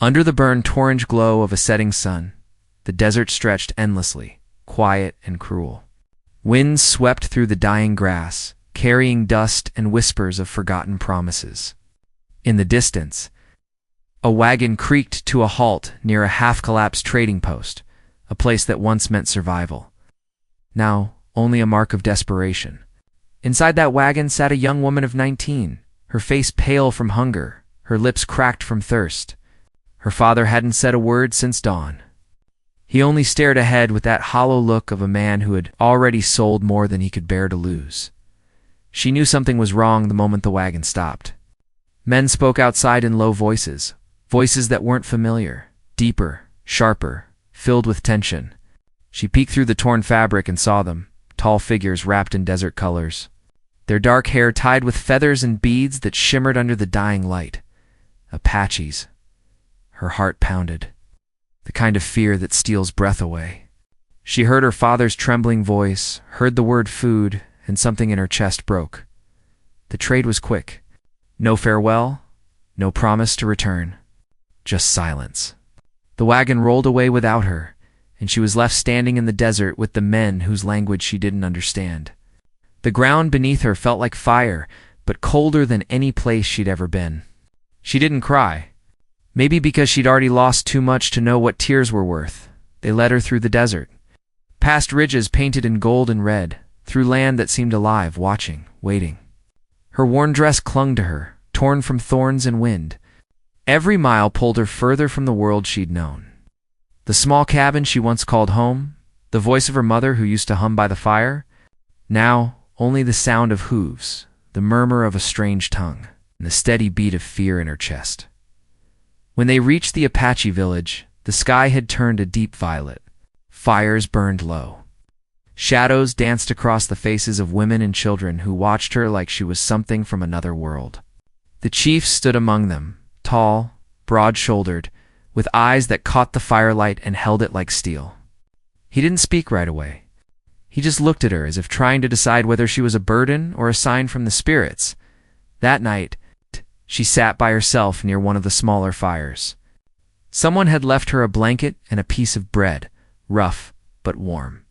Under the burned orange glow of a setting sun, the desert stretched endlessly, quiet and cruel. Winds swept through the dying grass, carrying dust and whispers of forgotten promises. In the distance, a wagon creaked to a halt near a half-collapsed trading post, a place that once meant survival. Now, only a mark of desperation. Inside that wagon sat a young woman of 19, her face pale from hunger, her lips cracked from thirst. Her father hadn't said a word since dawn. He only stared ahead with that hollow look of a man who had already sold more than he could bear to lose. She knew something was wrong the moment the wagon stopped. Men spoke outside in low voices, voices that weren't familiar, deeper, sharper, filled with tension. She peeked through the torn fabric and saw them, tall figures wrapped in desert colors, their dark hair tied with feathers and beads that shimmered under the dying light. Apaches. Her heart pounded, the kind of fear that steals breath away. She heard her father's trembling voice, heard the word food, and something in her chest broke. The trade was quick. No farewell, no promise to return, just silence. The wagon rolled away without her, and she was left standing in the desert with the men whose language she didn't understand. The ground beneath her felt like fire, but colder than any place she'd ever been. She didn't cry. Maybe because she'd already lost too much to know what tears were worth. They led her through the desert, past ridges painted in gold and red, through land that seemed alive, watching, waiting. Her worn dress clung to her, torn from thorns and wind. Every mile pulled her further from the world she'd known. The small cabin she once called home, the voice of her mother who used to hum by the fire, now only the sound of hooves, the murmur of a strange tongue, and the steady beat of fear in her chest. When they reached the Apache village, the sky had turned a deep violet. Fires burned low. Shadows danced across the faces of women and children who watched her like she was something from another world. The chief stood among them, tall, broad-shouldered, with eyes that caught the firelight and held it like steel. He didn't speak right away. He just looked at her as if trying to decide whether she was a burden or a sign from the spirits. That night, she sat by herself near one of the smaller fires. Someone had left her a blanket and a piece of bread, rough but warm.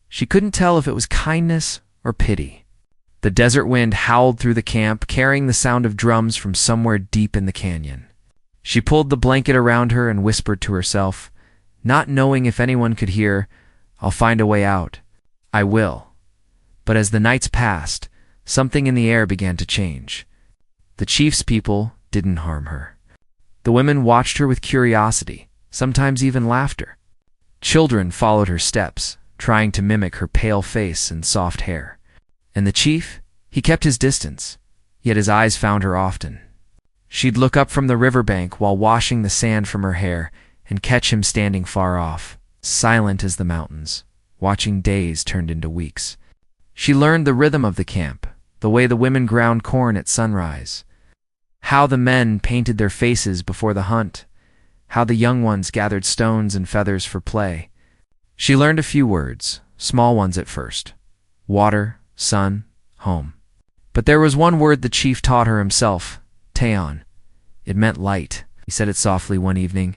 She couldn't tell if it was kindness or pity. The desert wind howled through the camp, carrying the sound of drums from somewhere deep in the canyon. She pulled the blanket around her and whispered to herself, not knowing if anyone could hear, "I'll find a way out. I will." But as the nights passed, something in the air began to change. The chief's people didn't harm her. The women watched her with curiosity, sometimes even laughter. Children followed her steps, trying to mimic her pale face and soft hair. And the chief, he kept his distance, yet his eyes found her often. She'd look up from the riverbank while washing the sand from her hair and catch him standing far off, silent as the mountains, watching days turned into weeks. She learned the rhythm of the camp, the way the women ground corn at sunrise, how the men painted their faces before the hunt, how the young ones gathered stones and feathers for play. She learned a few words, small ones at first: water, sun, home. But there was one word the chief taught her himself, Teon. It meant light. He said it softly one evening,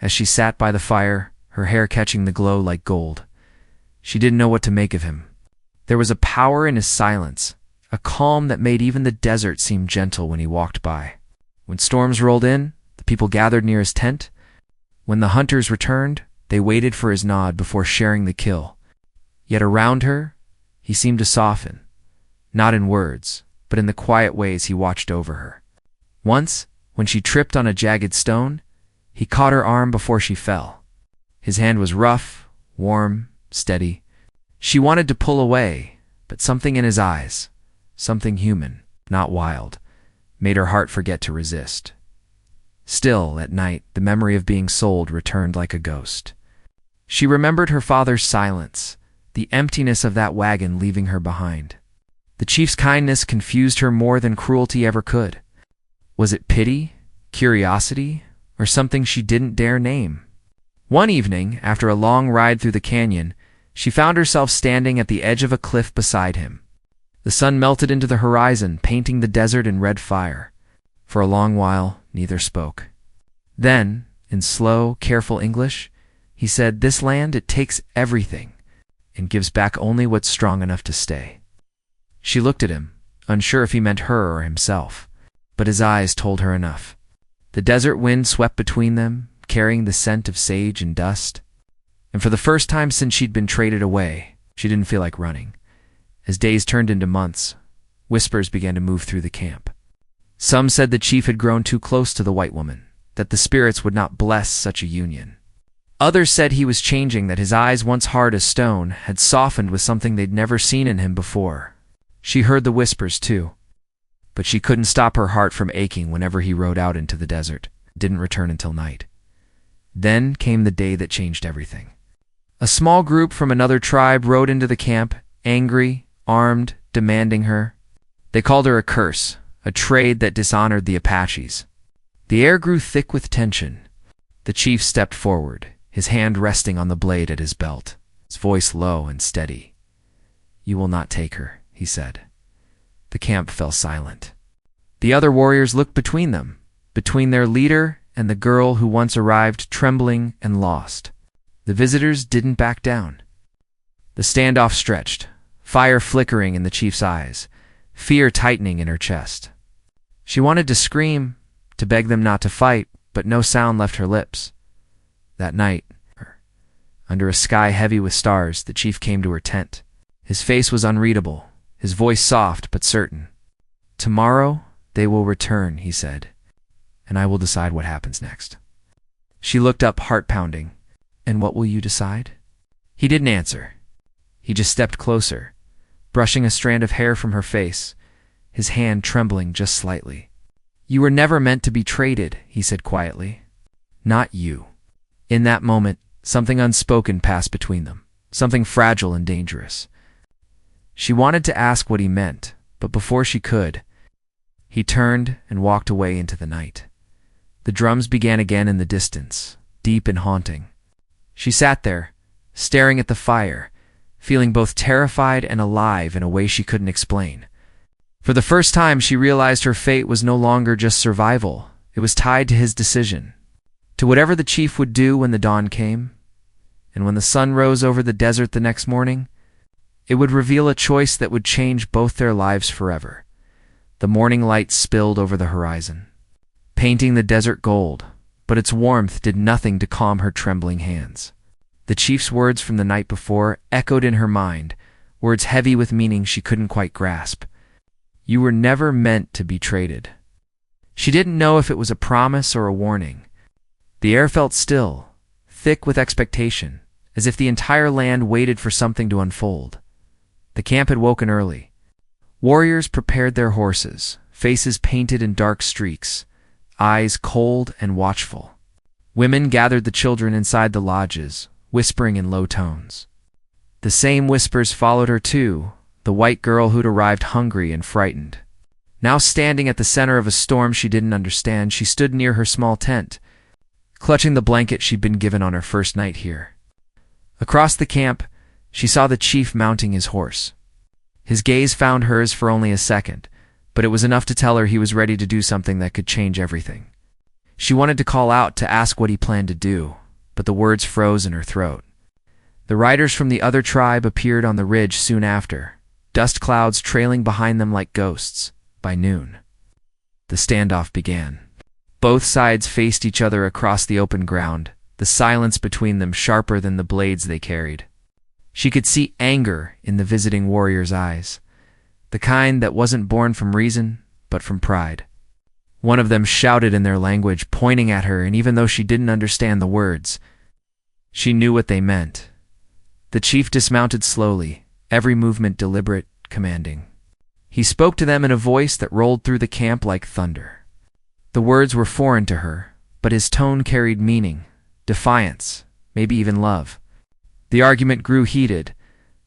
as she sat by the fire, her hair catching the glow like gold. She didn't know what to make of him. There was a power in his silence, a calm that made even the desert seem gentle when he walked by. When storms rolled in, the people gathered near his tent. When the hunters returned, they waited for his nod before sharing the kill. Yet around her, he seemed to soften, not in words, but in the quiet ways he watched over her. Once, when she tripped on a jagged stone, he caught her arm before she fell. His hand was rough, warm, steady. She wanted to pull away, but something in his eyes, something human, not wild, made her heart forget to resist. Still, at night, the memory of being sold returned like a ghost. She remembered her father's silence, the emptiness of that wagon leaving her behind. The chief's kindness confused her more than cruelty ever could. Was it pity, curiosity, or something she didn't dare name? One evening, after a long ride through the canyon, she found herself standing at the edge of a cliff beside him. The sun melted into the horizon, painting the desert in red fire. For a long while, neither spoke. Then, In slow, careful English, he said, "This land, it takes everything and gives back only what's strong enough to stay." She looked at him, unsure if he meant her or himself, but his eyes told her enough. The desert wind swept between them, carrying the scent of sage and dust. And for the first time since she'd been traded away, she didn't feel like running. As days turned into months, whispers began to move through the camp. Some said the chief had grown too close to the white woman, that the spirits would not bless such a union. Others said he was changing, that his eyes, once hard as stone, had softened with something they'd never seen in him before. She heard the whispers too, but she couldn't stop her heart from aching whenever he rode out into the desert, didn't return until night. Then came the day that changed everything. A small group from another tribe rode into the camp, angry, armed, demanding her. They called her a curse, a trade that dishonored the Apaches. The air grew thick with tension. The chief stepped forward, his hand resting on the blade at his belt, his voice low and steady. "You will not take her," he said. The camp fell silent. The other warriors looked between them, between their leader and the girl who once arrived trembling and lost. The visitors didn't back down. The standoff stretched, fire flickering in the chief's eyes, fear tightening in her chest. She wanted to scream, to beg them not to fight, but no sound left her lips. That night, under a sky heavy with stars, the chief came to her tent. His face was unreadable, his voice soft but certain. "Tomorrow they will return," he said, "and I will decide what happens next." She looked up, heart pounding. "And what will you decide?" He didn't answer. He just stepped closer, brushing a strand of hair from her face, his hand trembling just slightly. "You were never meant to be traded," he said quietly. "Not you." In that moment, something unspoken passed between them, something fragile and dangerous. She wanted to ask what he meant, but before she could, he turned and walked away into the night. The drums began again in the distance, deep and haunting. She sat there, staring at the fire, feeling both terrified and alive in a way she couldn't explain. For the first time, she realized her fate was no longer just survival. It was tied to his decision, to whatever the chief would do when the dawn came. And when the sun rose over the desert the next morning, it would reveal a choice that would change both their lives forever. The morning light spilled over the horizon, painting the desert gold, but its warmth did nothing to calm her trembling hands. The chief's words from the night before echoed in her mind, words heavy with meaning she couldn't quite grasp. "You were never meant to be traded." She didn't know if it was a promise or a warning. The air felt still, thick with expectation, as if the entire land waited for something to unfold. The camp had woken early. Warriors prepared their horses, faces painted in dark streaks, eyes cold and watchful. Women gathered the children inside the lodges, whispering in low tones. The same whispers followed her too, the white girl who'd arrived hungry and frightened. Now standing at the center of a storm she didn't understand, she stood near her small tent, clutching the blanket she'd been given on her first night here. Across the camp, she saw the chief mounting his horse. His gaze found hers for only a second, but it was enough to tell her he was ready to do something that could change everything. She wanted to call out to ask what he planned to do, but the words froze in her throat. The riders from the other tribe appeared on the ridge soon after, dust clouds trailing behind them like ghosts. By noon, the standoff began. Both sides faced each other across the open ground, the silence between them sharper than the blades they carried. She could see anger in the visiting warrior's eyes, the kind that wasn't born from reason, but from pride. One of them shouted in their language, pointing at her, and even though she didn't understand the words, she knew what they meant. The chief dismounted slowly, every movement deliberate, commanding. He spoke to them in a voice that rolled through the camp like thunder. The words were foreign to her, but his tone carried meaning, defiance, maybe even love. The argument grew heated,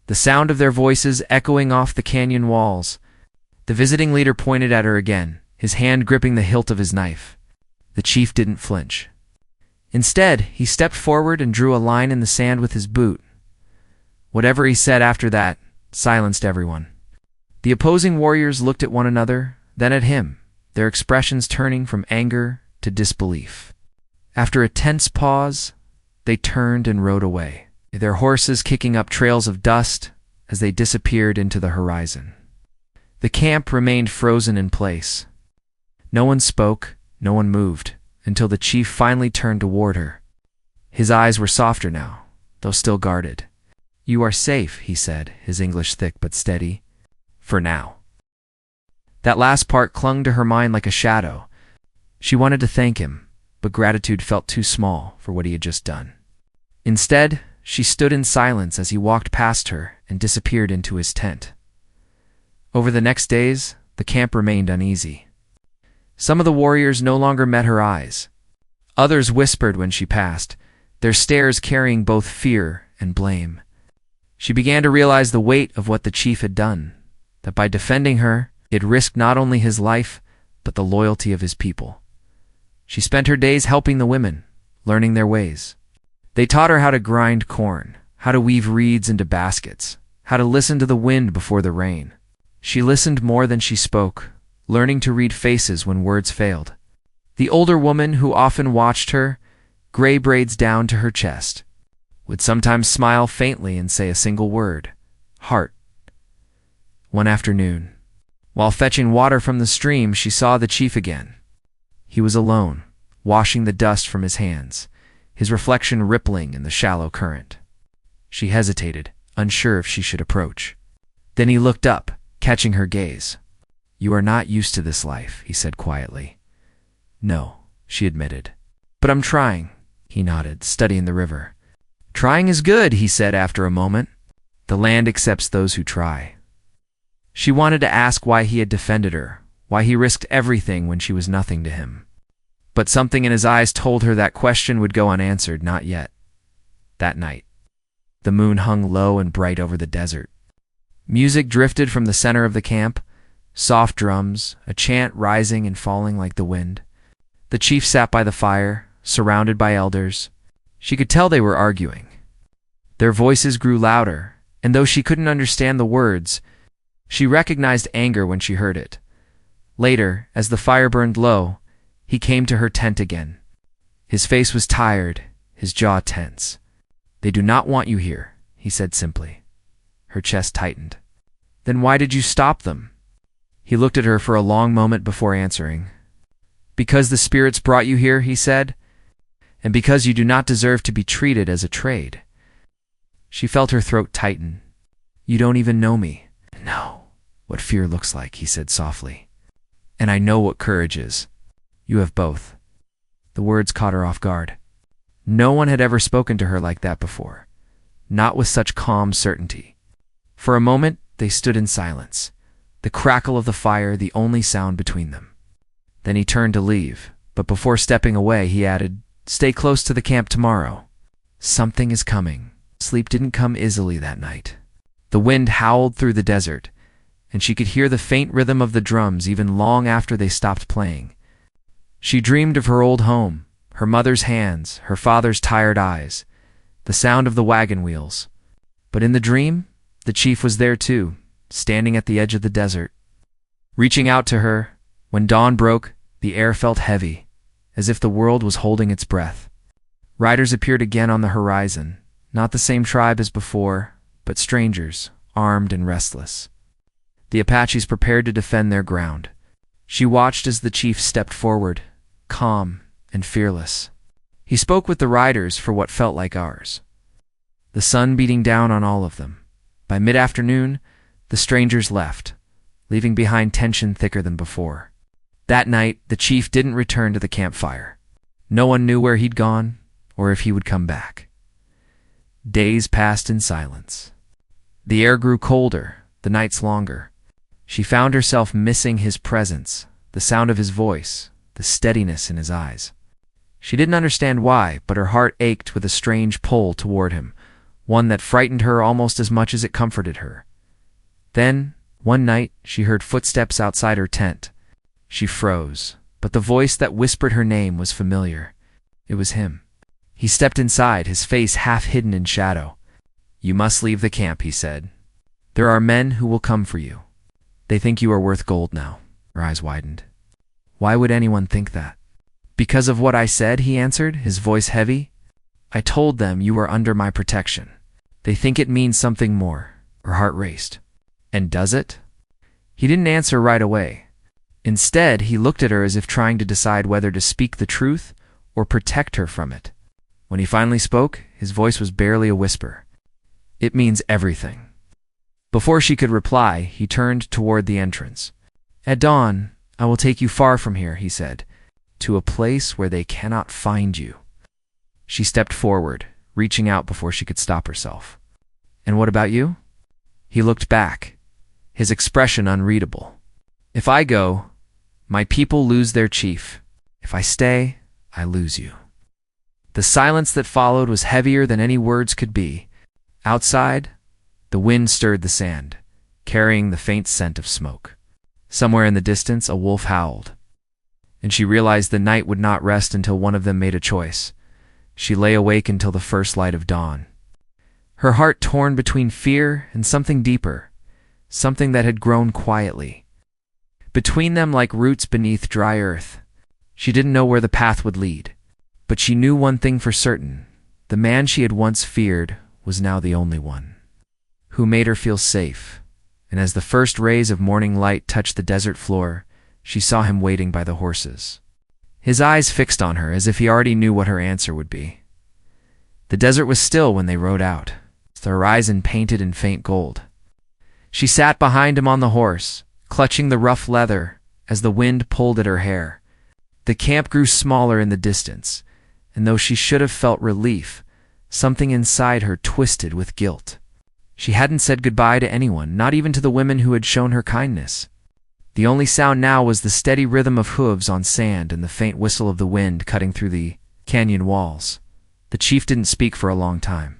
the sound of their voices echoing off the canyon walls. The visiting leader pointed at her again, his hand gripping the hilt of his knife. The chief didn't flinch. Instead, he stepped forward and drew a line in the sand with his boot. Whatever he said after that silenced everyone. The opposing warriors looked at one another, then at him, their expressions turning from anger to disbelief. After a tense pause, they turned and rode away, their horses kicking up trails of dust as they disappeared into the horizon. The camp remained frozen in place. No one spoke, no one moved, until the chief finally turned toward her. His eyes were softer now, though still guarded. "You are safe," he said, his English thick but steady. "For now." That last part clung to her mind like a shadow. She wanted to thank him, but gratitude felt too small for what he had just done. Instead, she stood in silence as he walked past her and disappeared into his tent. Over the next days, the camp remained uneasy. Some of the warriors no longer met her eyes. Others whispered when she passed, their stares carrying both fear and blame. She began to realize the weight of what the chief had done, that by defending her, he had risked not only his life, but the loyalty of his people. She spent her days helping the women, learning their ways. They taught her how to grind corn, how to weave reeds into baskets, how to listen to the wind before the rain. She listened more than she spoke, learning to read faces when words failed. The older woman, who often watched her, gray braids down to her chest, would sometimes smile faintly and say a single word, "Heart." One afternoon, while fetching water from the stream, she saw the chief again. He was alone, washing the dust from his hands, his reflection rippling in the shallow current. She hesitated, unsure if she should approach. Then he looked up, catching her gaze. "You are not used to this life," he said quietly. "No," she admitted. "But I'm trying," he nodded, studying the river. "Trying is good," he said after a moment. "The land accepts those who try." She wanted to ask why he had defended her, why he risked everything when she was nothing to him. But something in his eyes told her that question would go unanswered, not yet. That night, the moon hung low and bright over the desert. Music drifted from the center of the camp, soft drums, a chant rising and falling like the wind. The chief sat by the fire, surrounded by elders. She could tell they were arguing. Their voices grew louder, and though she couldn't understand the words, she recognized anger when she heard it. Later, as the fire burned low, he came to her tent again. His face was tired, his jaw tense. "They do not want you here," he said simply. Her chest tightened. "Then why did you stop them?" He looked at her for a long moment before answering. "Because the spirits brought you here," he said, "and because you do not deserve to be treated as a trade." She felt her throat tighten. "You don't even know me." "No, what fear looks like," he said softly. "And I know what courage is. You have both." The words caught her off guard. No one had ever spoken to her like that before, not with such calm certainty. For a moment, they stood in silence, the crackle of the fire the only sound between them. Then he turned to leave, but before stepping away, he added, "Stay close to the camp tomorrow. Something is coming." Sleep didn't come easily that night. The wind howled through the desert, and she could hear the faint rhythm of the drums even long after they stopped playing. She dreamed of her old home, her mother's hands, her father's tired eyes, the sound of the wagon wheels. But in the dream, the chief was there too, standing at the edge of the desert. Reaching out to her, when dawn broke, the air felt heavy, as if the world was holding its breath. Riders appeared again on the horizon, not the same tribe as before, but strangers, armed and restless. The Apaches prepared to defend their ground. She watched as the chief stepped forward, calm and fearless. He spoke with the riders for what felt like hours, the sun beating down on all of them. By mid-afternoon, the strangers left, leaving behind tension thicker than before. That night, the chief didn't return to the campfire. No one knew where he'd gone or if he would come back. Days passed in silence. The air grew colder, the nights longer. She found herself missing his presence, the sound of his voice, the steadiness in his eyes. She didn't understand why, but her heart ached with a strange pull toward him, one that frightened her almost as much as it comforted her. Then, one night, she heard footsteps outside her tent. She froze, but the voice that whispered her name was familiar. It was him. He stepped inside, his face half hidden in shadow. "You must leave the camp," he said. "There are men who will come for you. They think you are worth gold now." Her eyes widened. Why would anyone think that? Because of what I said, he answered, his voice heavy. I told them you were under my protection. They think it means something more. Her heart raced. And does it? He didn't answer right away. Instead, he looked at her as if trying to decide whether to speak the truth or protect her from it. When he finally spoke, his voice was barely a whisper. It means everything. Before she could reply, he turned toward the entrance. At dawn, I will take you far from here, he said, to a place where they cannot find you. She stepped forward, reaching out before she could stop herself. And what about you? He looked back, his expression unreadable. If I go, my people lose their chief. If I stay, I lose you. The silence that followed was heavier than any words could be. Outside, the wind stirred the sand, carrying the faint scent of smoke. Somewhere in the distance, a wolf howled, and she realized the night would not rest until one of them made a choice. She lay awake until the first light of dawn, her heart torn between fear and something deeper, something that had grown quietly. Between them like roots beneath dry earth. She didn't know where the path would lead, but she knew one thing for certain. The man she had once feared was now the only one who made her feel safe. And as the first rays of morning light touched the desert floor, she saw him waiting by the horses. His eyes fixed on her as if he already knew what her answer would be. The desert was still when they rode out, the horizon painted in faint gold. She sat behind him on the horse, clutching the rough leather as the wind pulled at her hair. The camp grew smaller in the distance, and though she should have felt relief, something inside her twisted with guilt. She hadn't said goodbye to anyone, not even to the women who had shown her kindness. The only sound now was the steady rhythm of hooves on sand and the faint whistle of the wind cutting through the canyon walls. The chief didn't speak for a long time.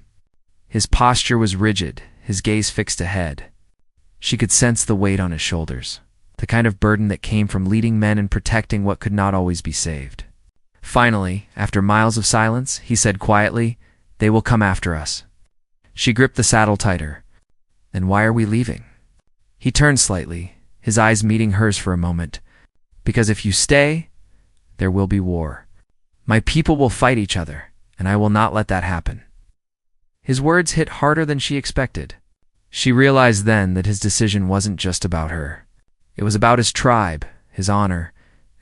His posture was rigid, his gaze fixed ahead. She could sense the weight on his shoulders, the kind of burden that came from leading men and protecting what could not always be saved. Finally, after miles of silence, he said quietly, "They will come after us." She gripped the saddle tighter. "Then why are we leaving?" He turned slightly, his eyes meeting hers for a moment. "Because if you stay, there will be war. My people will fight each other, and I will not let that happen." His words hit harder than she expected. She realized then that his decision wasn't just about her. It was about his tribe, his honor,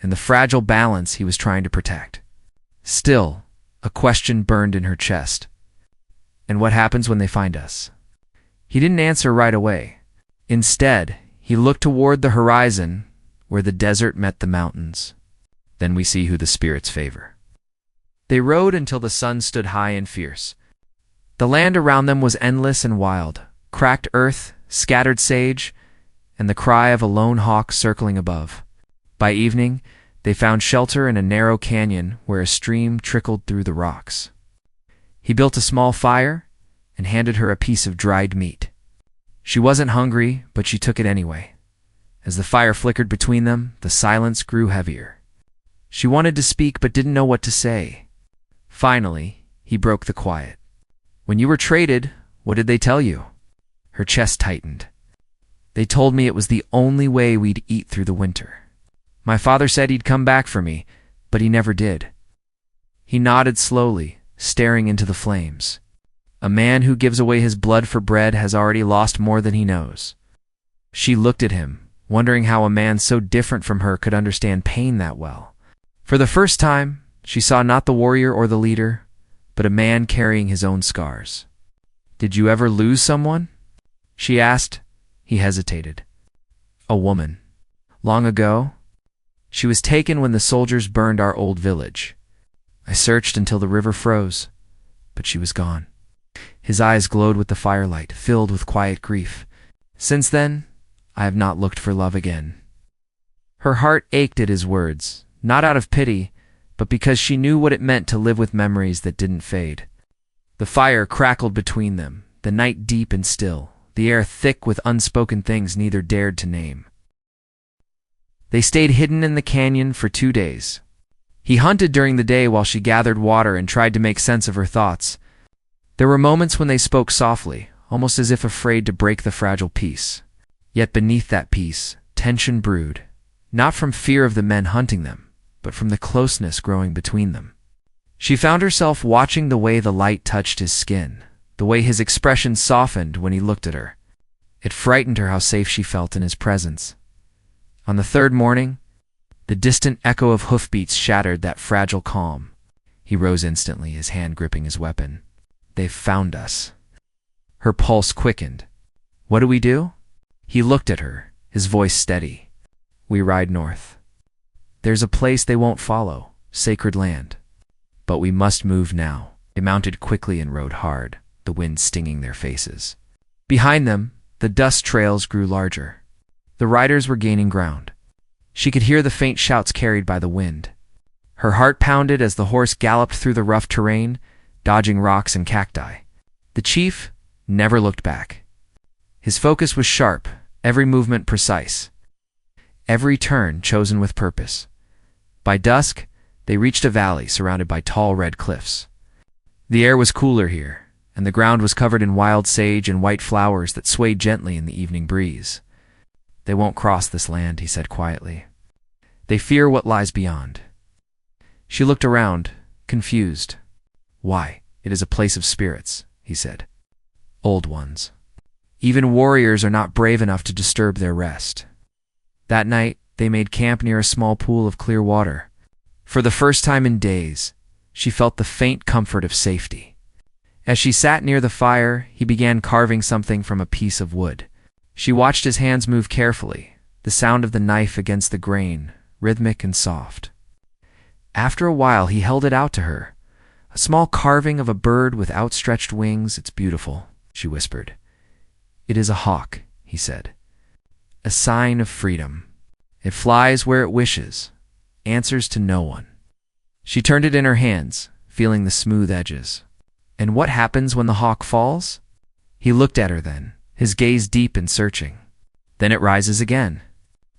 and the fragile balance he was trying to protect. Still, a question burned in her chest. "And what happens when they find us?" He didn't answer right away. Instead, he looked toward the horizon where the desert met the mountains. "Then we see who the spirits favor." They rode until the sun stood high and fierce. The land around them was endless and wild, cracked earth, scattered sage, and the cry of a lone hawk circling above. By evening, they found shelter in a narrow canyon where a stream trickled through the rocks. He built a small fire and handed her a piece of dried meat. She wasn't hungry, but she took it anyway. As the fire flickered between them, the silence grew heavier. She wanted to speak but didn't know what to say. Finally, he broke the quiet. "When you were traded, what did they tell you?" Her chest tightened. "They told me it was the only way we'd eat through the winter. My father said he'd come back for me, but he never did." He nodded slowly, staring into the flames. A man who gives away his blood for bread has already lost more than he knows. She looked at him, wondering how a man so different from her could understand pain that well. For the first time, she saw not the warrior or the leader, but a man carrying his own scars. "Did you ever lose someone?" she asked. He hesitated. "A woman. Long ago. She was taken when the soldiers burned our old village. I searched until the river froze, but she was gone." His eyes glowed with the firelight, filled with quiet grief. "Since then, I have not looked for love again." Her heart ached at his words, not out of pity, but because she knew what it meant to live with memories that didn't fade. The fire crackled between them, the night deep and still, the air thick with unspoken things neither dared to name. They stayed hidden in the canyon for 2 days. He hunted during the day while she gathered water and tried to make sense of her thoughts. There were moments when they spoke softly, almost as if afraid to break the fragile peace. Yet beneath that peace, tension brewed, not from fear of the men hunting them, but from the closeness growing between them. She found herself watching the way the light touched his skin, the way his expression softened when he looked at her. It frightened her how safe she felt in his presence. On the third morning, the distant echo of hoofbeats shattered that fragile calm. He rose instantly, his hand gripping his weapon. "They've found us." Her pulse quickened. "What do we do?" He looked at her, his voice steady. "We ride north. There's a place they won't follow, sacred land. But we must move now." They mounted quickly and rode hard, the wind stinging their faces. Behind them, the dust trails grew larger. The riders were gaining ground. She could hear the faint shouts carried by the wind. Her heart pounded as the horse galloped through the rough terrain, dodging rocks and cacti. The chief never looked back. His focus was sharp, every movement precise, every turn chosen with purpose. By dusk, they reached a valley surrounded by tall red cliffs. The air was cooler here, and the ground was covered in wild sage and white flowers that swayed gently in the evening breeze. "They won't cross this land," he said quietly. "They fear what lies beyond." She looked around, confused. "Why, it is a place of spirits," he said. "Old ones. Even warriors are not brave enough to disturb their rest." That night, they made camp near a small pool of clear water. For the first time in days, she felt the faint comfort of safety. As she sat near the fire, he began carving something from a piece of wood. She watched his hands move carefully, the sound of the knife against the grain, rhythmic and soft. After a while, he held it out to her. "A small carving of a bird with outstretched wings. It's beautiful," she whispered. "It is a hawk," he said. "A sign of freedom. It flies where it wishes, answers to no one." She turned it in her hands, feeling the smooth edges. "And what happens when the hawk falls?" He looked at her then, his gaze deep and searching. "Then it rises again,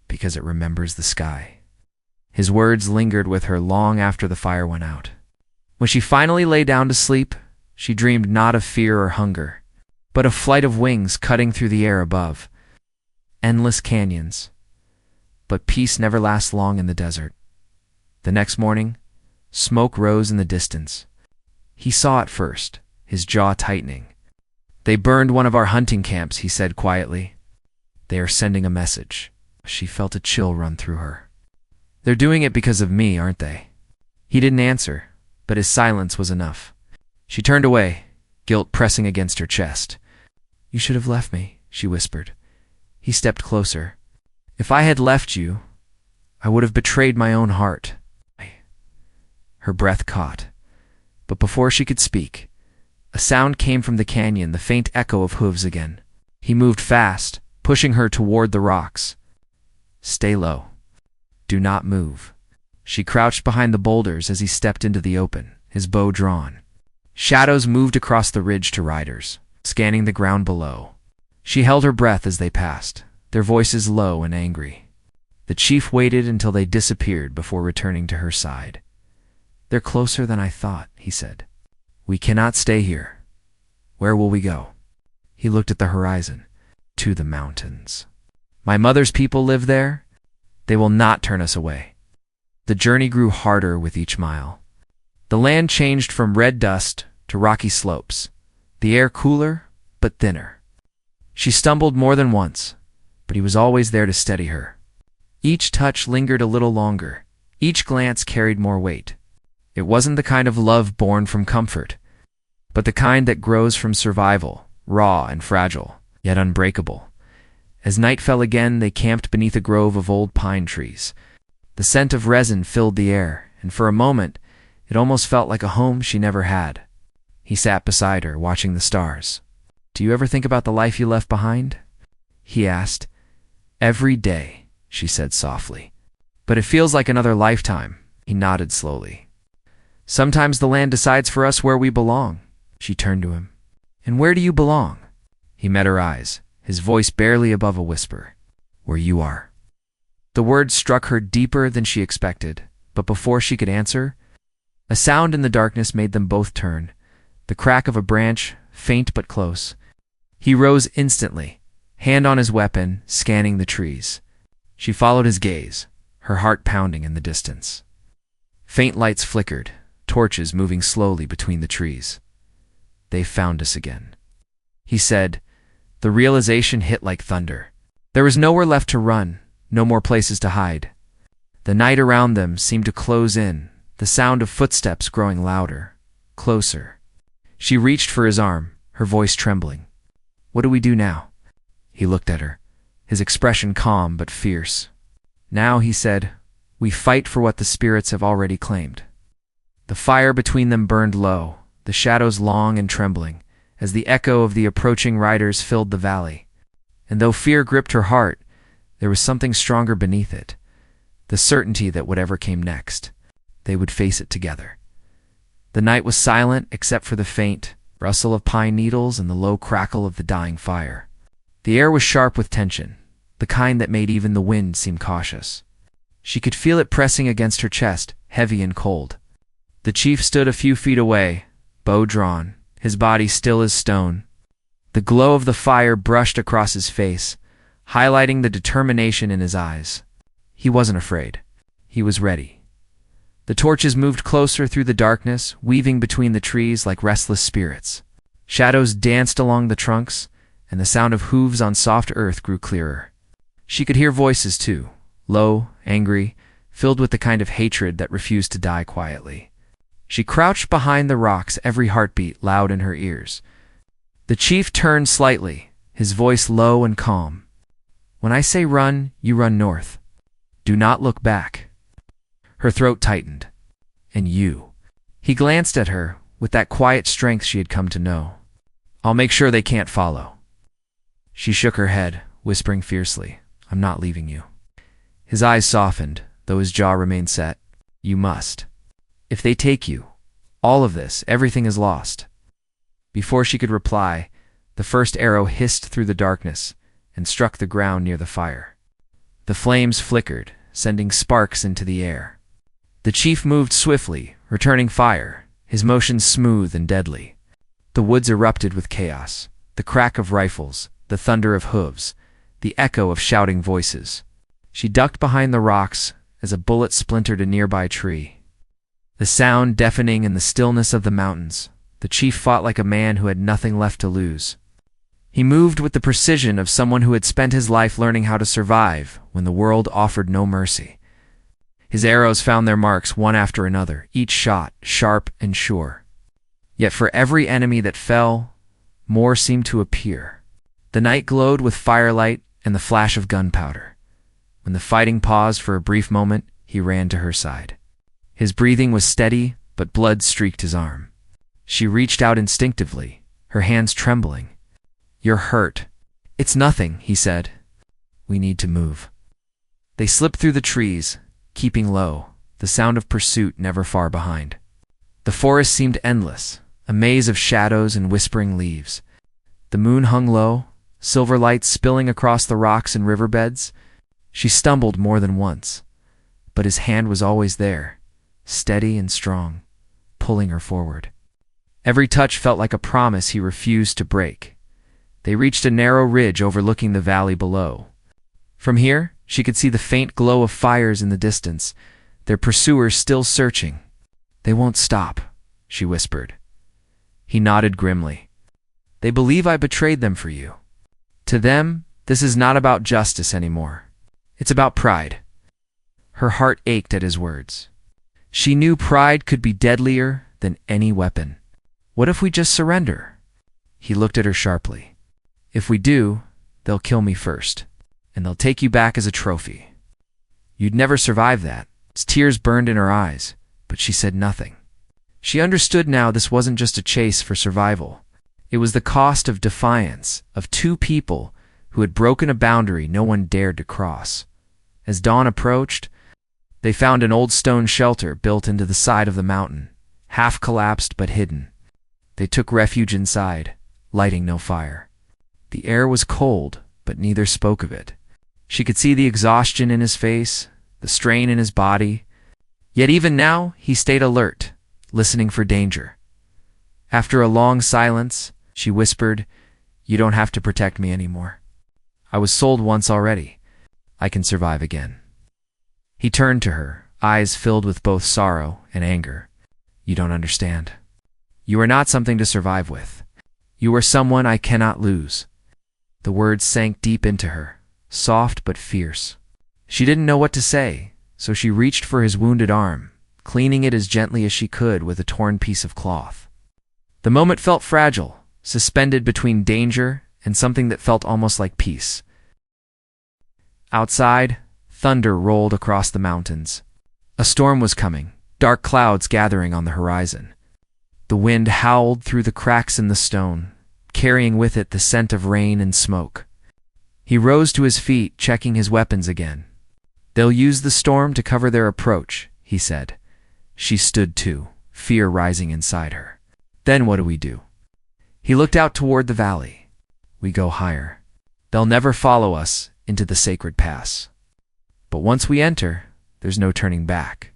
because it remembers the sky." His words lingered with her long after the fire went out. When she finally lay down to sleep, she dreamed not of fear or hunger, but a flight of wings cutting through the air above. Endless canyons. But peace never lasts long in the desert. The next morning, smoke rose in the distance. He saw it first, his jaw tightening. "They burned one of our hunting camps," he said quietly. "They are sending a message." She felt a chill run through her. "They're doing it because of me, aren't they?" He didn't answer, but his silence was enough. She turned away, guilt pressing against her chest. "You should have left me," she whispered. He stepped closer. "If I had left you, I would have betrayed my own heart." Her breath caught, but before she could speak, a sound came from the canyon, the faint echo of hooves again. He moved fast, pushing her toward the rocks. "Stay low. Do not move." She crouched behind the boulders as he stepped into the open, his bow drawn. Shadows moved across the ridge to riders, scanning the ground below. She held her breath as they passed, their voices low and angry. The chief waited until they disappeared before returning to her side. "They're closer than I thought," he said. "We cannot stay here. Where will we go?" He looked at the horizon. "To the mountains. My mother's people live there. They will not turn us away." The journey grew harder with each mile. The land changed from red dust to rocky slopes, the air cooler but thinner. She stumbled more than once, but he was always there to steady her. Each touch lingered a little longer. Each glance carried more weight. It wasn't the kind of love born from comfort, but the kind that grows from survival, raw and fragile, yet unbreakable. As night fell again, they camped beneath a grove of old pine trees. The scent of resin filled the air, and for a moment, it almost felt like a home she never had. He sat beside her, watching the stars. "Do you ever think about the life you left behind?" he asked. "Every day," she said softly. "But it feels like another lifetime." He nodded slowly. "Sometimes the land decides for us where we belong." She turned to him. "And where do you belong?" He met her eyes, his voice barely above a whisper. "Where you are." The words struck her deeper than she expected, but before she could answer, a sound in the darkness made them both turn, the crack of a branch, faint but close. He rose instantly, hand on his weapon, scanning the trees. She followed his gaze, her heart pounding in the distance. Faint lights flickered, torches moving slowly between the trees. "They found us again," he said. The realization hit like thunder. There was nowhere left to run, no more places to hide. The night around them seemed to close in, the sound of footsteps growing louder, closer. She reached for his arm, her voice trembling. "What do we do now?" He looked at her, his expression calm but fierce. "Now," he said, "we fight for what the spirits have already claimed." The fire between them burned low, the shadows long and trembling, as the echo of the approaching riders filled the valley. And though fear gripped her heart, there was something stronger beneath it, the certainty that whatever came next, they would face it together. The night was silent except for the faint rustle of pine needles and the low crackle of the dying fire. The air was sharp with tension, the kind that made even the wind seem cautious. She could feel it pressing against her chest, heavy and cold. The chief stood a few feet away, bow drawn, his body still as stone. The glow of the fire brushed across his face, highlighting the determination in his eyes. He wasn't afraid. He was ready. The torches moved closer through the darkness, weaving between the trees like restless spirits. Shadows danced along the trunks, and the sound of hooves on soft earth grew clearer. She could hear voices too, low, angry, filled with the kind of hatred that refused to die quietly. She crouched behind the rocks, every heartbeat loud in her ears. The chief turned slightly, his voice low and calm. "When I say run, you run north. Do not look back." Her throat tightened. "And you?" He glanced at her with that quiet strength she had come to know. "I'll make sure they can't follow." She shook her head, whispering fiercely, "I'm not leaving you." His eyes softened, though his jaw remained set. "You must. If they take you, all of this, everything is lost." Before she could reply, the first arrow hissed through the darkness and struck the ground near the fire. The flames flickered, sending sparks into the air. The chief moved swiftly, returning fire, his motions smooth and deadly. The woods erupted with chaos, the crack of rifles, the thunder of hooves, the echo of shouting voices. She ducked behind the rocks as a bullet splintered a nearby tree. The sound deafening in the stillness of the mountains, the chief fought like a man who had nothing left to lose. He moved with the precision of someone who had spent his life learning how to survive when the world offered no mercy. His arrows found their marks one after another, each shot sharp and sure. Yet for every enemy that fell, more seemed to appear. The night glowed with firelight and the flash of gunpowder. When the fighting paused for a brief moment, he ran to her side. His breathing was steady, but blood streaked his arm. She reached out instinctively, her hands trembling. "You're hurt." "It's nothing," he said. "We need to move." They slipped through the trees, keeping low, the sound of pursuit never far behind. The forest seemed endless, a maze of shadows and whispering leaves. The moon hung low, silver light spilling across the rocks and riverbeds. She stumbled more than once, but his hand was always there, steady and strong, pulling her forward. Every touch felt like a promise he refused to break. They reached a narrow ridge overlooking the valley below. From here, she could see the faint glow of fires in the distance, their pursuers still searching. "They won't stop," she whispered. He nodded grimly. "They believe I betrayed them for you. To them, this is not about justice anymore. It's about pride." Her heart ached at his words. She knew pride could be deadlier than any weapon. "What if we just surrender?" He looked at her sharply. "If we do, they'll kill me first, and they'll take you back as a trophy. You'd never survive that." His tears burned in her eyes, but she said nothing. She understood now this wasn't just a chase for survival. It was the cost of defiance, of two people who had broken a boundary no one dared to cross. As dawn approached, they found an old stone shelter built into the side of the mountain, half collapsed but hidden. They took refuge inside, lighting no fire. The air was cold, but neither spoke of it. She could see the exhaustion in his face, the strain in his body. Yet even now, he stayed alert, listening for danger. After a long silence, she whispered, "You don't have to protect me anymore. I was sold once already. I can survive again." He turned to her, eyes filled with both sorrow and anger. "You don't understand. You are not something to survive with. You are someone I cannot lose." The words sank deep into her, soft but fierce. She didn't know what to say, so she reached for his wounded arm, cleaning it as gently as she could with a torn piece of cloth. The moment felt fragile, suspended between danger and something that felt almost like peace. Outside, thunder rolled across the mountains. A storm was coming, dark clouds gathering on the horizon. The wind howled through the cracks in the stone, carrying with it the scent of rain and smoke. He rose to his feet, checking his weapons again. "They'll use the storm to cover their approach," he said. She stood too, fear rising inside her. "Then what do we do?" He looked out toward the valley. "We go higher. They'll never follow us into the sacred pass. But once we enter, there's no turning back."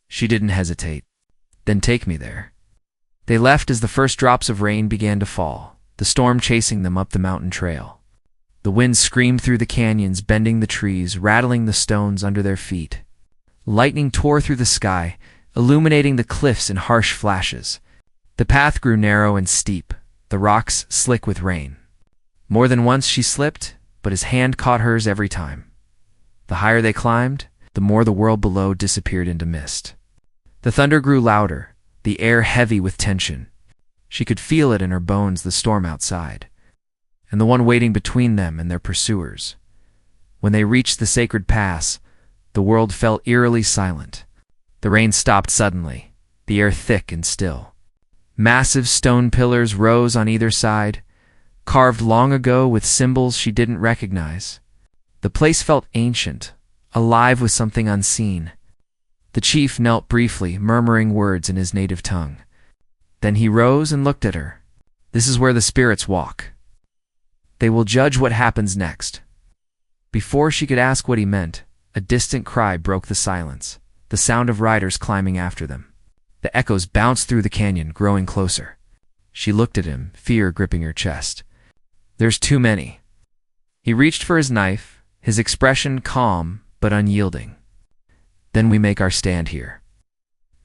She didn't hesitate. "Then take me there." They left as the first drops of rain began to fall, the storm chasing them up the mountain trail. The wind screamed through the canyons, bending the trees, rattling the stones under their feet. Lightning tore through the sky, illuminating the cliffs in harsh flashes. The path grew narrow and steep, the rocks slick with rain. More than once she slipped, but his hand caught hers every time. The higher they climbed, the more the world below disappeared into mist. The thunder grew louder, the air heavy with tension. She could feel it in her bones, the storm outside, and the one waiting between them and their pursuers. When they reached the sacred pass, the world fell eerily silent. The rain stopped suddenly, the air thick and still. Massive stone pillars rose on either side, carved long ago with symbols she didn't recognize. The place felt ancient, alive with something unseen. The chief knelt briefly, murmuring words in his native tongue. Then he rose and looked at her. "This is where the spirits walk. They will judge what happens next." Before she could ask what he meant, a distant cry broke the silence, the sound of riders climbing after them. The echoes bounced through the canyon, growing closer. She looked at him, fear gripping her chest. "There's too many." He reached for his knife, his expression calm but unyielding. "Then we make our stand here."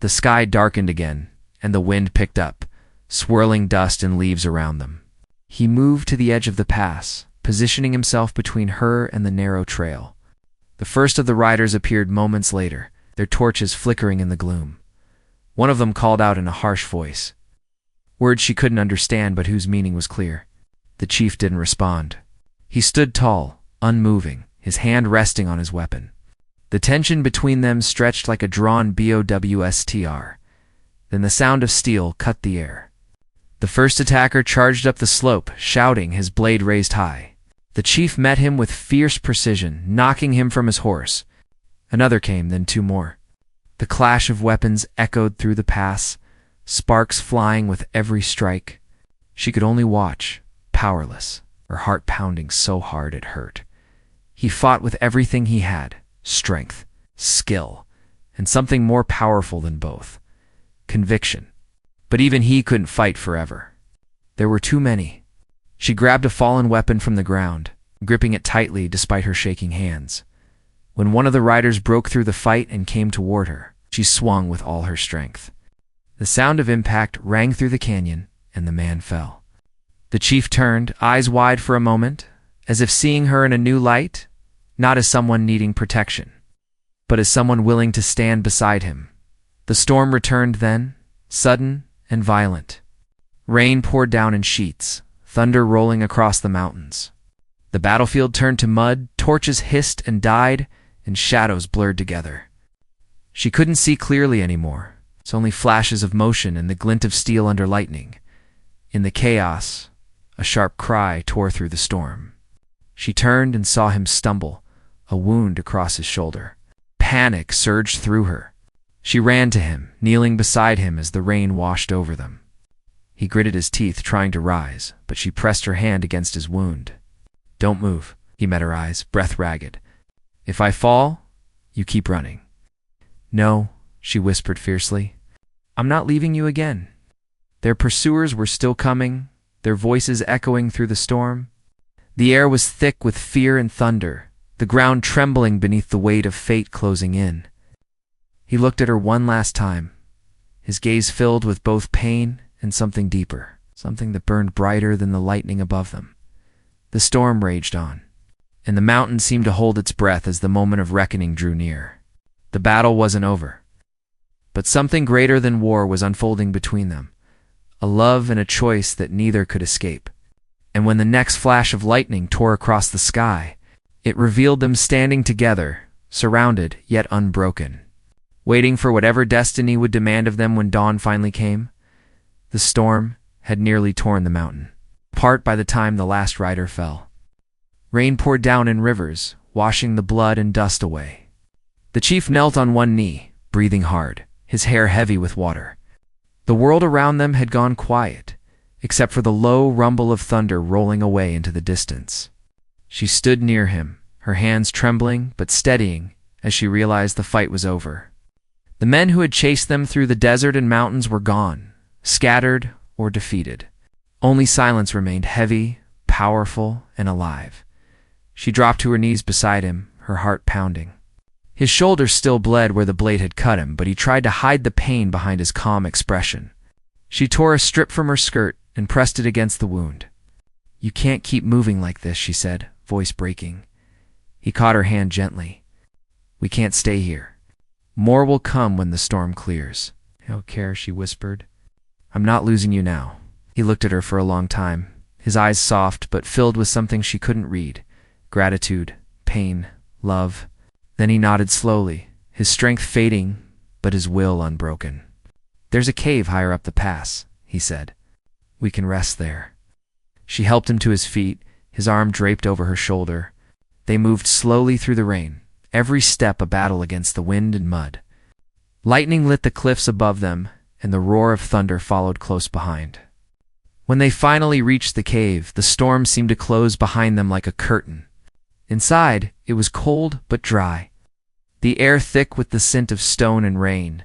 The sky darkened again, and the wind picked up, swirling dust and leaves around them. He moved to the edge of the pass, positioning himself between her and the narrow trail. The first of the riders appeared moments later, their torches flickering in the gloom. One of them called out in a harsh voice, words she couldn't understand but whose meaning was clear. The chief didn't respond. He stood tall, unmoving, his hand resting on his weapon. The tension between them stretched like a drawn BOWSTR. Then the sound of steel cut the air. The first attacker charged up the slope, shouting, his blade raised high. The chief met him with fierce precision, knocking him from his horse. Another came, then two more. The clash of weapons echoed through the pass, sparks flying with every strike. She could only watch, powerless, her heart pounding so hard it hurt. He fought with everything he had, strength, skill, and something more powerful than both, conviction. But even he couldn't fight forever. There were too many. She grabbed a fallen weapon from the ground, gripping it tightly despite her shaking hands. When one of the riders broke through the fight and came toward her, she swung with all her strength. The sound of impact rang through the canyon, and the man fell. The chief turned, eyes wide for a moment, as if seeing her in a new light, not as someone needing protection, but as someone willing to stand beside him. The storm returned then, sudden and violent. Rain poured down in sheets, thunder rolling across the mountains. The battlefield turned to mud, torches hissed and died, and shadows blurred together. She couldn't see clearly anymore, it's only flashes of motion and the glint of steel under lightning. In the chaos, a sharp cry tore through the storm. She turned and saw him stumble, a wound across his shoulder. Panic surged through her. She ran to him, kneeling beside him as the rain washed over them. He gritted his teeth, trying to rise, but she pressed her hand against his wound. "Don't move," he met her eyes, breath ragged. "If I fall, you keep running." "No," she whispered fiercely. "I'm not leaving you again." Their pursuers were still coming, their voices echoing through the storm. The air was thick with fear and thunder, the ground trembling beneath the weight of fate closing in. He looked at her one last time, his gaze filled with both pain and something deeper, something that burned brighter than the lightning above them. The storm raged on, and the mountain seemed to hold its breath as the moment of reckoning drew near. The battle wasn't over, but something greater than war was unfolding between them, a love and a choice that neither could escape. And when the next flash of lightning tore across the sky, it revealed them standing together, surrounded yet unbroken, waiting for whatever destiny would demand of them when dawn finally came. The storm had nearly torn the mountain apart by the time the last rider fell. Rain poured down in rivers, washing the blood and dust away. The chief knelt on one knee, breathing hard, his hair heavy with water. The world around them had gone quiet, except for the low rumble of thunder rolling away into the distance. She stood near him, her hands trembling but steadying as she realized the fight was over. The men who had chased them through the desert and mountains were gone, scattered or defeated. Only silence remained, heavy, powerful, and alive. She dropped to her knees beside him, her heart pounding. His shoulder still bled where the blade had cut him, but he tried to hide the pain behind his calm expression. She tore a strip from her skirt and pressed it against the wound. "You can't keep moving like this," she said, voice breaking. He caught her hand gently. "We can't stay here. More will come when the storm clears." "I don't care," she whispered. "I'm not losing you now." He looked at her for a long time, his eyes soft but filled with something she couldn't read. Gratitude, pain, love. Then he nodded slowly, his strength fading, but his will unbroken. "There's a cave higher up the pass," he said. "We can rest there." She helped him to his feet, his arm draped over her shoulder. They moved slowly through the rain, every step a battle against the wind and mud. Lightning lit the cliffs above them, and the roar of thunder followed close behind. When they finally reached the cave, the storm seemed to close behind them like a curtain. Inside, it was cold but dry, the air thick with the scent of stone and rain.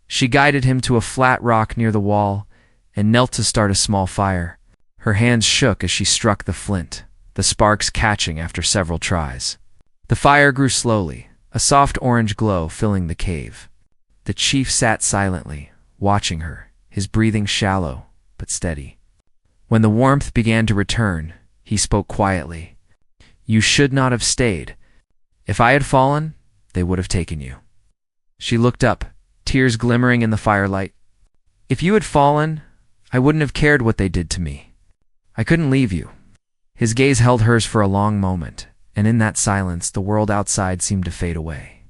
She guided him to a flat rock near the wall and knelt to start a small fire. Her hands shook as she struck the flint, the sparks catching after several tries. The fire grew slowly, a soft orange glow filling the cave. The chief sat silently, watching her, his breathing shallow but steady. When the warmth began to return, he spoke quietly. "You should not have stayed. If I had fallen, they would have taken you." She looked up, tears glimmering in the firelight. "If you had fallen, I wouldn't have cared what they did to me. I couldn't leave you." His gaze held hers for a long moment, and in that silence the world outside seemed to fade away.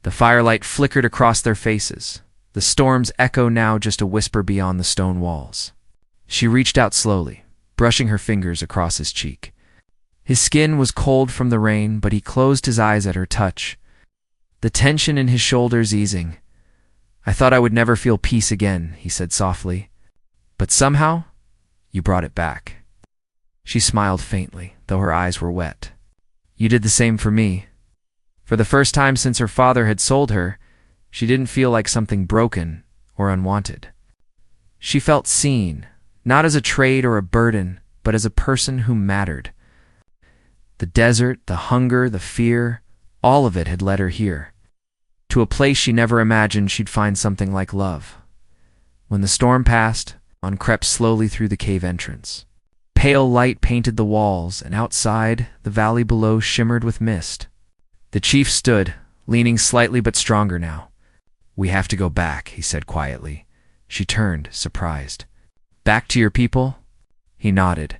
The firelight flickered across their faces, the storm's echo now just a whisper beyond the stone walls. She reached out slowly, brushing her fingers across his cheek. His skin was cold from the rain, but he closed his eyes at her touch, the tension in his shoulders easing. "I thought I would never feel peace again," he said softly. "But somehow, you brought it back." She smiled faintly, though her eyes were wet. "You did the same for me." For the first time since her father had sold her, she didn't feel like something broken or unwanted. She felt seen, not as a trade or a burden, but as a person who mattered. The desert, the hunger, the fear, all of it had led her here, to a place she never imagined she'd find something like love. When the storm passed, Dawn crept slowly through the cave entrance. Pale light painted the walls, and outside, the valley below shimmered with mist. The chief stood, leaning slightly but stronger now. "We have to go back," he said quietly. She turned, surprised. "Back to your people?" He nodded.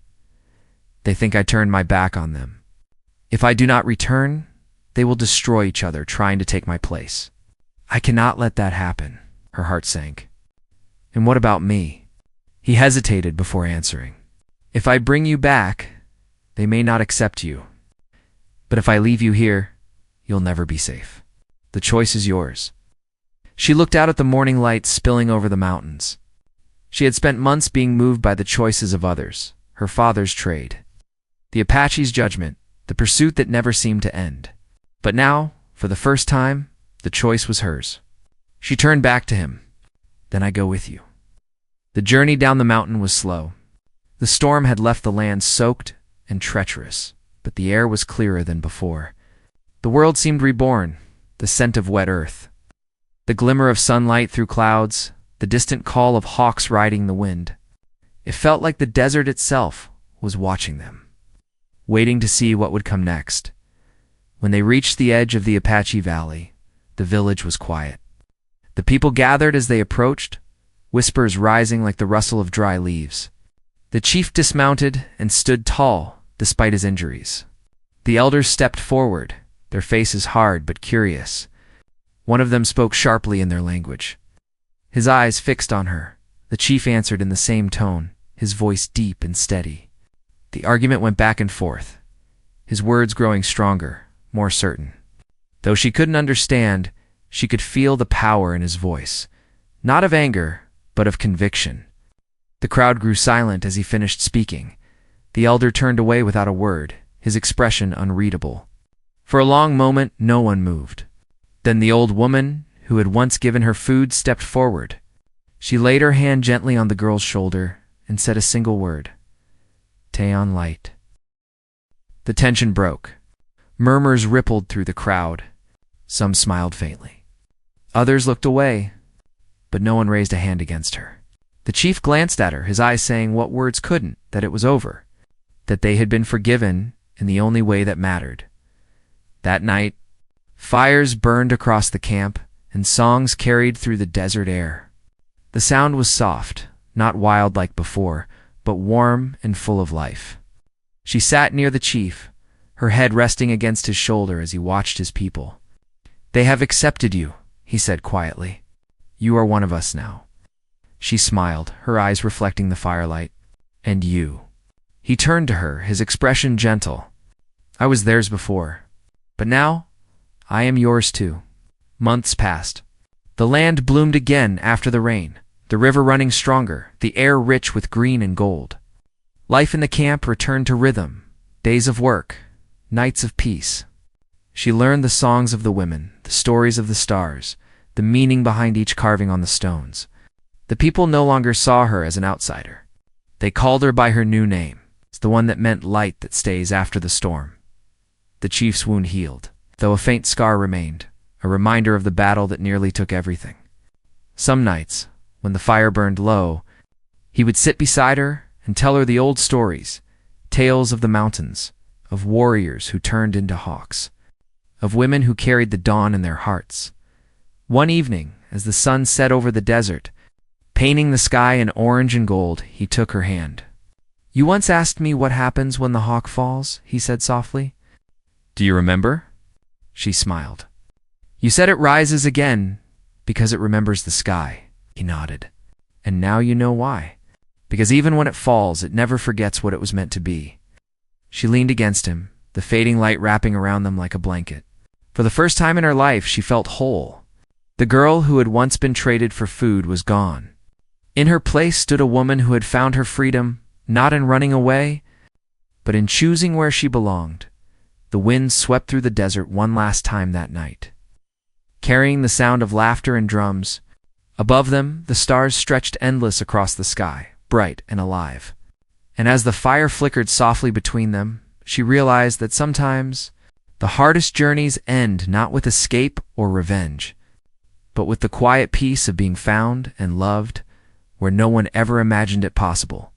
"They think I turned my back on them. If I do not return, they will destroy each other trying to take my place. I cannot let that happen." Her heart sank. "And what about me?" He hesitated before answering. "If I bring you back, they may not accept you. But if I leave you here, you'll never be safe. The choice is yours." She looked out at the morning light spilling over the mountains. She had spent months being moved by the choices of others, her father's trade, the Apaches' judgment, the pursuit that never seemed to end. But now, for the first time, the choice was hers. She turned back to him. "Then I go with you." The journey down the mountain was slow. The storm had left the land soaked and treacherous, but the air was clearer than before. The world seemed reborn, the scent of wet earth. The glimmer of sunlight through clouds, the distant call of hawks riding the wind. It felt like the desert itself was watching them, waiting to see what would come next. When they reached the edge of the Apache Valley, the village was quiet. The people gathered as they approached, whispers rising like the rustle of dry leaves. The chief dismounted and stood tall despite his injuries. The elders stepped forward, their faces hard but curious. One of them spoke sharply in their language. His eyes fixed on her. The chief answered in the same tone, his voice deep and steady. The argument went back and forth, his words growing stronger, more certain. Though she couldn't understand, she could feel the power in his voice, not of anger, but of conviction. The crowd grew silent as he finished speaking. The elder turned away without a word, his expression unreadable. For a long moment, no one moved. Then the old woman, who had once given her food, stepped forward. She laid her hand gently on the girl's shoulder and said a single word, "Teon light." The tension broke. Murmurs rippled through the crowd. Some smiled faintly. Others looked away, but no one raised a hand against her. The chief glanced at her, his eyes saying what words couldn't, that it was over, that they had been forgiven in the only way that mattered. That night, fires burned across the camp, and songs carried through the desert air. The sound was soft, not wild like before, but warm and full of life. She sat near the chief, her head resting against his shoulder as he watched his people. "They have accepted you," he said quietly. "You are one of us now." She smiled, her eyes reflecting the firelight. "And you?" He turned to her, his expression gentle. "I was theirs before, but now I am yours too." Months passed. The land bloomed again after the rain, the river running stronger, the air rich with green and gold. Life in the camp returned to rhythm, days of work, nights of peace. She learned the songs of the women, the stories of the stars, the meaning behind each carving on the stones. The people no longer saw her as an outsider. They called her by her new name, the one that meant light that stays after the storm. The chief's wound healed, though a faint scar remained, a reminder of the battle that nearly took everything. Some nights, when the fire burned low, he would sit beside her and tell her the old stories, tales of the mountains, of warriors who turned into hawks, of women who carried the dawn in their hearts. One evening, as the sun set over the desert, painting the sky in orange and gold, he took her hand. "You once asked me what happens when the hawk falls," he said softly. "Do you remember?" She smiled. "You said it rises again because it remembers the sky." He nodded. "And now you know why. Because even when it falls, it never forgets what it was meant to be." She leaned against him, the fading light wrapping around them like a blanket. For the first time in her life, she felt whole. The girl who had once been traded for food was gone. In her place stood a woman who had found her freedom, not in running away, but in choosing where she belonged. The wind swept through the desert one last time that night, carrying the sound of laughter and drums. Above them, the stars stretched endless across the sky, bright and alive. And as the fire flickered softly between them, she realized that sometimes the hardest journeys end not with escape or revenge, but with the quiet peace of being found and loved where no one ever imagined it possible.